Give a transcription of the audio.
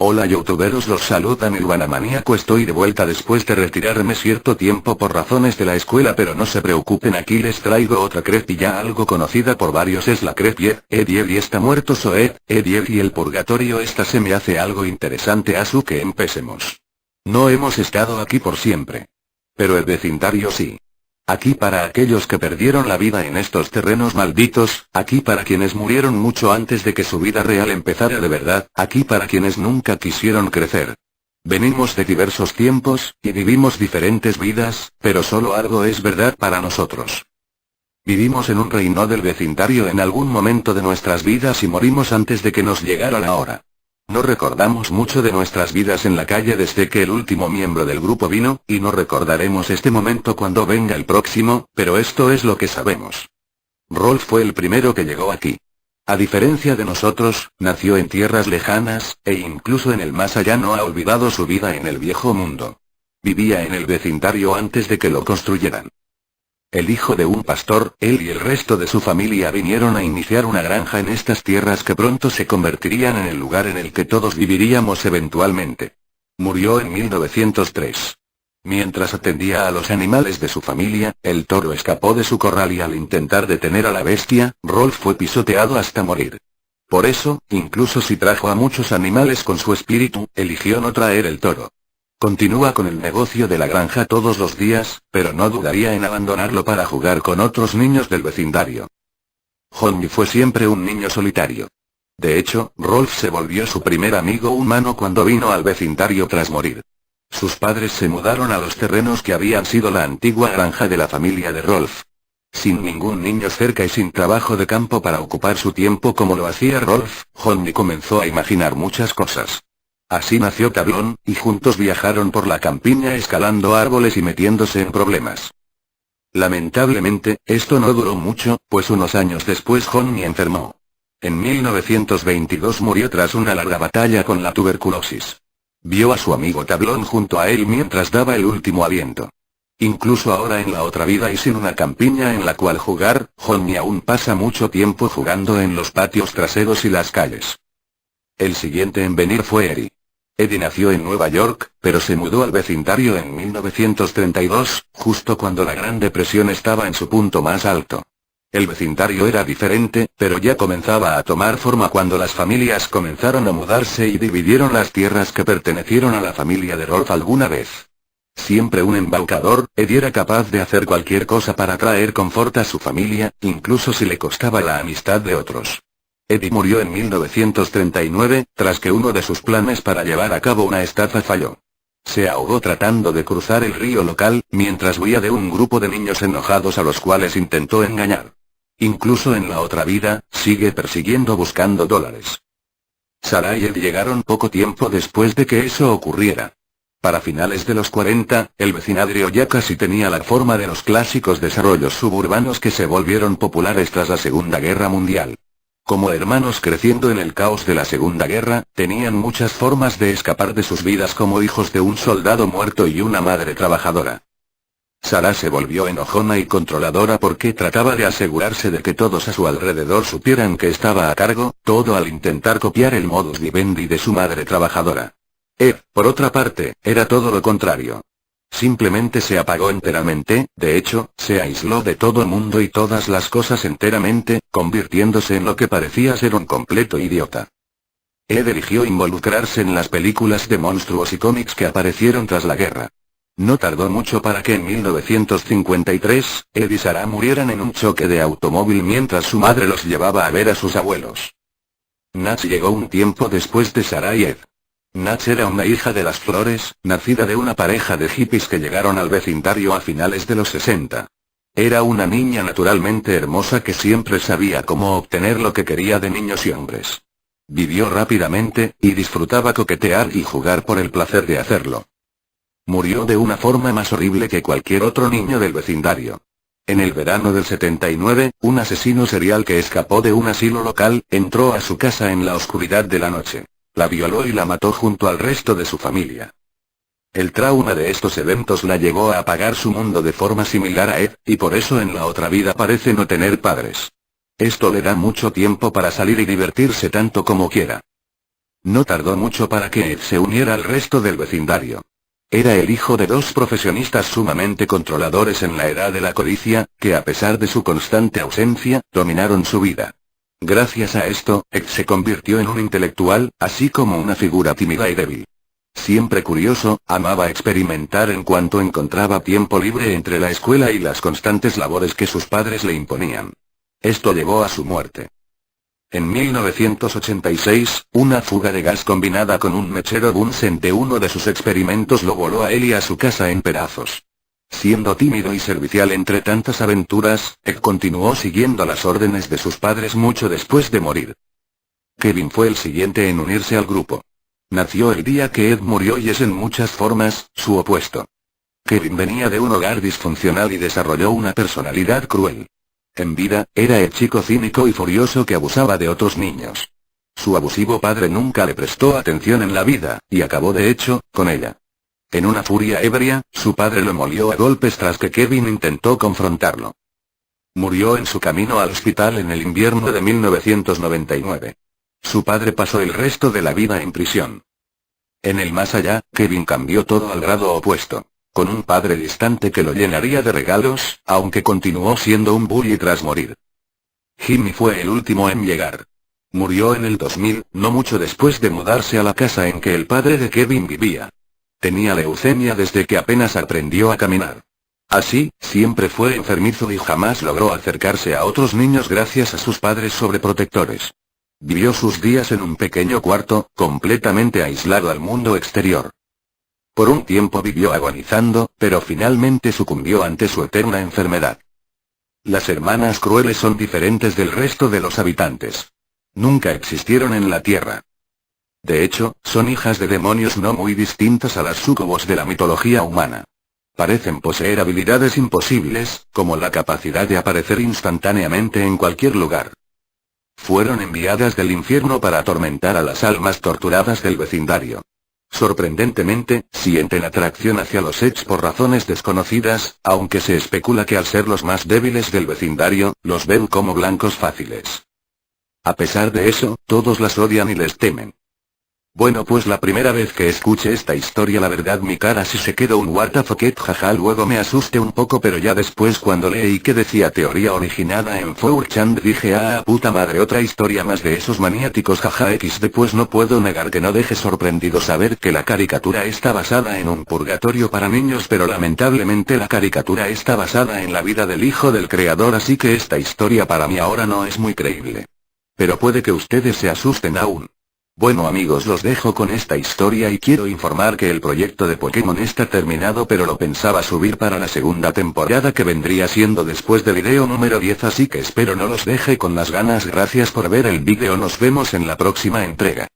Hola youtuberos, los saluda Nirvanamaníaco. Estoy de vuelta después de retirarme cierto tiempo por razones de la escuela, pero no se preocupen, aquí les traigo otra creepy ya algo conocida por varios, es la creepy Eddie está muerto, Eddie y el purgatorio. Esta se me hace algo interesante, así que empecemos. No hemos estado aquí por siempre. Pero el vecindario sí. Aquí para aquellos que perdieron la vida en estos terrenos malditos, aquí para quienes murieron mucho antes de que su vida real empezara de verdad, aquí para quienes nunca quisieron crecer. Venimos de diversos tiempos, y vivimos diferentes vidas, pero solo algo es verdad para nosotros. Vivimos en un reino del vecindario en algún momento de nuestras vidas y morimos antes de que nos llegara la hora. No recordamos mucho de nuestras vidas en la calle desde que el último miembro del grupo vino, y no recordaremos este momento cuando venga el próximo, pero esto es lo que sabemos. Rolf fue el primero que llegó aquí. A diferencia de nosotros, nació en tierras lejanas, e incluso en el más allá no ha olvidado su vida en el viejo mundo. Vivía en el vecindario antes de que lo construyeran. El hijo de un pastor, él y el resto de su familia vinieron a iniciar una granja en estas tierras que pronto se convertirían en el lugar en el que todos viviríamos eventualmente. Murió en 1903. Mientras atendía a los animales de su familia, el toro escapó de su corral y al intentar detener a la bestia, Rolf fue pisoteado hasta morir. Por eso, incluso si trajo a muchos animales con su espíritu, eligió no traer el toro. Continúa con el negocio de la granja todos los días, pero no dudaría en abandonarlo para jugar con otros niños del vecindario. Johnny fue siempre un niño solitario. De hecho, Rolf se volvió su primer amigo humano cuando vino al vecindario tras morir. Sus padres se mudaron a los terrenos que habían sido la antigua granja de la familia de Rolf. Sin ningún niño cerca y sin trabajo de campo para ocupar su tiempo como lo hacía Rolf, Johnny comenzó a imaginar muchas cosas. Así nació Tablón, y juntos viajaron por la campiña escalando árboles y metiéndose en problemas. Lamentablemente, esto no duró mucho, pues unos años después Johnny enfermó. En 1922 murió tras una larga batalla con la tuberculosis. Vio a su amigo Tablón junto a él mientras daba el último aliento. Incluso ahora en la otra vida y sin una campiña en la cual jugar, Johnny aún pasa mucho tiempo jugando en los patios traseros y las calles. El siguiente en venir fue Eddie. Eddie nació en Nueva York, pero se mudó al vecindario en 1932, justo cuando la Gran Depresión estaba en su punto más alto. El vecindario era diferente, pero ya comenzaba a tomar forma cuando las familias comenzaron a mudarse y dividieron las tierras que pertenecieron a la familia de Rolf alguna vez. Siempre un embaucador, Eddie era capaz de hacer cualquier cosa para traer confort a su familia, incluso si le costaba la amistad de otros. Eddie murió en 1939, tras que uno de sus planes para llevar a cabo una estafa falló. Se ahogó tratando de cruzar el río local, mientras huía de un grupo de niños enojados a los cuales intentó engañar. Incluso en la otra vida, sigue persiguiendo buscando dólares. Sarah y Eddie llegaron poco tiempo después de que eso ocurriera. Para finales de los 40, el vecindario ya casi tenía la forma de los clásicos desarrollos suburbanos que se volvieron populares tras la Segunda Guerra Mundial. Como hermanos creciendo en el caos de la Segunda Guerra, tenían muchas formas de escapar de sus vidas como hijos de un soldado muerto y una madre trabajadora. Sarah se volvió enojona y controladora porque trataba de asegurarse de que todos a su alrededor supieran que estaba a cargo, todo al intentar copiar el modus vivendi de su madre trabajadora. Ed, por otra parte, era todo lo contrario. Simplemente se apagó enteramente, de hecho, se aisló de todo el mundo y todas las cosas enteramente, convirtiéndose en lo que parecía ser un completo idiota. Ed eligió involucrarse en las películas de monstruos y cómics que aparecieron tras la guerra. No tardó mucho para que en 1953, Ed y Sarah murieran en un choque de automóvil mientras su madre los llevaba a ver a sus abuelos. Natch llegó un tiempo después de Sarah y Ed. Natch era una hija de las flores, nacida de una pareja de hippies que llegaron al vecindario a finales de los 60. Era una niña naturalmente hermosa que siempre sabía cómo obtener lo que quería de niños y hombres. Vivió rápidamente, y disfrutaba coquetear y jugar por el placer de hacerlo. Murió de una forma más horrible que cualquier otro niño del vecindario. En el verano del 79, un asesino serial que escapó de un asilo local, entró a su casa en la oscuridad de la noche. La violó y la mató junto al resto de su familia. El trauma de estos eventos la llevó a apagar su mundo de forma similar a Ed, y por eso en la otra vida parece no tener padres. Esto le da mucho tiempo para salir y divertirse tanto como quiera. No tardó mucho para que Ed se uniera al resto del vecindario. Era el hijo de dos profesionistas sumamente controladores en la edad de la codicia, que a pesar de su constante ausencia, dominaron su vida. Gracias a esto, Ed se convirtió en un intelectual, así como una figura tímida y débil. Siempre curioso, amaba experimentar en cuanto encontraba tiempo libre entre la escuela y las constantes labores que sus padres le imponían. Esto llevó a su muerte. En 1986, una fuga de gas combinada con un mechero Bunsen de uno de sus experimentos lo voló a él y a su casa en pedazos. Siendo tímido y servicial entre tantas aventuras, Ed continuó siguiendo las órdenes de sus padres mucho después de morir. Kevin fue el siguiente en unirse al grupo. Nació el día que Ed murió y es en muchas formas, su opuesto. Kevin venía de un hogar disfuncional y desarrolló una personalidad cruel. En vida, era el chico cínico y furioso que abusaba de otros niños. Su abusivo padre nunca le prestó atención en la vida, y acabó de hecho, con ella. En una furia ebria, su padre lo molió a golpes tras que Kevin intentó confrontarlo. Murió en su camino al hospital en el invierno de 1999. Su padre pasó el resto de la vida en prisión. En el más allá, Kevin cambió todo al grado opuesto. Con un padre distante que lo llenaría de regalos, aunque continuó siendo un bully tras morir. Jimmy fue el último en llegar. Murió en el 2000, no mucho después de mudarse a la casa en que el padre de Kevin vivía. Tenía leucemia desde que apenas aprendió a caminar. Así, siempre fue enfermizo y jamás logró acercarse a otros niños gracias a sus padres sobreprotectores. Vivió sus días en un pequeño cuarto, completamente aislado al mundo exterior. Por un tiempo vivió agonizando, pero finalmente sucumbió ante su eterna enfermedad. Las hermanas crueles son diferentes del resto de los habitantes. Nunca existieron en la Tierra. De hecho, son hijas de demonios no muy distintas a las súcubos de la mitología humana. Parecen poseer habilidades imposibles, como la capacidad de aparecer instantáneamente en cualquier lugar. Fueron enviadas del infierno para atormentar a las almas torturadas del vecindario. Sorprendentemente, sienten atracción hacia los Edge por razones desconocidas, aunque se especula que al ser los más débiles del vecindario, los ven como blancos fáciles. A pesar de eso, todos las odian y les temen. Bueno, pues la primera vez que escuché esta historia la verdad mi cara sí se quedó un what the fuck jaja, luego me asusté un poco, pero ya después cuando leí que decía teoría originada en 4chan dije puta madre, otra historia más de esos maniáticos jaja xd, pues no puedo negar que no deje sorprendido saber que la caricatura está basada en un purgatorio para niños, pero lamentablemente la caricatura está basada en la vida del hijo del creador, así que esta historia para mí ahora no es muy creíble. Pero puede que ustedes se asusten aún. Bueno amigos, los dejo con esta historia y quiero informar que el proyecto de Pokémon está terminado, pero lo pensaba subir para la segunda temporada que vendría siendo después del video número 10, así que espero no los deje con las ganas. Gracias por ver el vídeo, nos vemos en la próxima entrega.